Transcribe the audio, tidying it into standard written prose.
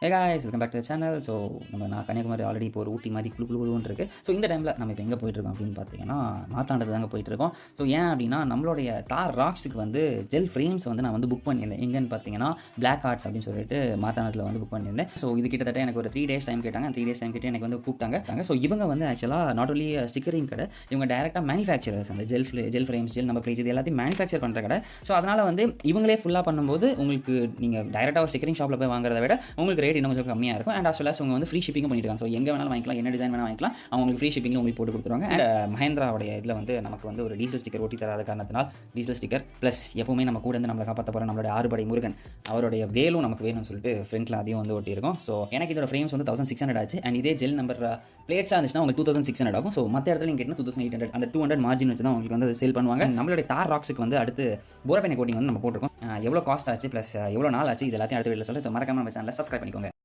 Hey guys, welcome back to the channel. So நான் Kanyakumari already இப்போ ஒரு ஊட்டி மாதிரி குளுன்னு இருக்குது. ஸோ இந்த டைமில் நம்ம இப்போ எங்கே போயிட்டுருக்கோம் அப்படின்னு பார்த்தீங்கன்னா மாத்தாண்டது தாங்க போயிட்டுருக்கோம். ஸோ ஏன் அப்படின்னா நம்மளுடைய தார் ராக்ஸுக்கு வந்து ஜெல் ஃப்ரேம்ஸ் வந்து நான் வந்து புக் பண்ணியிருந்தேன். எங்கேன்னு பார்த்தீங்கன்னா பிளாக் ஆர்ட்ஸ் அப்படின்னு சொல்லிட்டு மாத்தாண்டத்தில் வந்து புக் பண்ணியிருந்தேன். ஸோ இது கிட்டத்தட்ட எனக்கு ஒரு 3 days டைம் கேட்டாங்க. 3 days டைம் கேட்டு எனக்கு வந்து கூப்பிட்டாங்க. ஸோ இவங்க வந்து ஆக்சுவலாக நாட் ஒன்லி ஸ்டிக்கரிங் கடை, இவங்க டேரெக்டாக மேனுஃபேக்சரர்ஸ் அந்த ஜெல் ஃப்ரேம்ஸ், ஜெல் நம்ம பிளேஸ் இது எல்லாத்தையும் மேனுஃபேக்சர் பண்ணுற கடை. ஸோ அதனால் வந்து இவங்களே ஃபுல்லாக பண்ணும்போது உங்களுக்கு நீங்கள் டைரெக்டாக ஒரு ஸ்டிக்கரிங் ஷாப்பில் போய் வாங்குறத விட உங்களுக்கு ரேட் இன்னும் கொஞ்சம் கம்மியாக இருக்கும். அண்ட் as well as அவங்க வந்து ஃப்ரீ ஷிப்பிங்கும் பண்ணிட்டு ஸோ எங்கே வேணாலும் வாங்கிக்கலாம், என்ன டிசைன் வேணால் வாங்கிக்கலாம், அவங்க உங்களுக்கு ஃப்ரீ ஷிப்பிங்கில் உங்களுக்கு போட்டு கொடுத்துருவாங்க. அண்ட் மஹேந்திராவுடைய இதில் வந்து நமக்கு வந்து ஒரு டீசல் ஸ்டிக்கர் ஓட்டி தராத காரணத்தினால் டீசல் ஸ்டிக்கர் ப்ளஸ் எப்பவுமே நம்ம கூட இருந்து நம்மளை காப்பாற்ற போகிற நம்மளுடைய ஆறுபடை முருகன் அவருடைய வேலும் நமக்கு வேணும்னு சொல்லிட்டு ஃப்ரண்ட்டில் அதையும் வந்து ஒட்டியிருக்கும். ஸோ எனக்கு இதோட ஃப்ரேம்ஸ் வந்து 1600 ஆச்சு. அண்ட் இதே ஜெல் நம்பர் பிளேட்ஸாக இருந்துச்சுன்னா உங்களுக்கு 2600 ஆகும். ஸோ மற்ற இடத்துல நீங்கள் கேட்டால் 2800 அந்த 200 மார்ஜின் வச்சு தான் உங்களுக்கு வந்து சேல் பண்ணுவாங்க. நம்மளுடைய தார் ராக்ஸுக்கு வந்து அடுத்து போரப்பெண்ணை கோட்டிங் வந்து நம்ம போட்டிருக்கோம். எவ்வளோ காஸ்ட் ஆச்சு ப்ளஸ் எவ்வளோ நாள் ஆச்சு இது எல்லாத்தையும் அடுத்த வீடியோவில் சொல்லி ஸோ மறக்காம நம்ம சேனலில் சப்ஸ்கிரைப் பண்ணிக்கோங்க.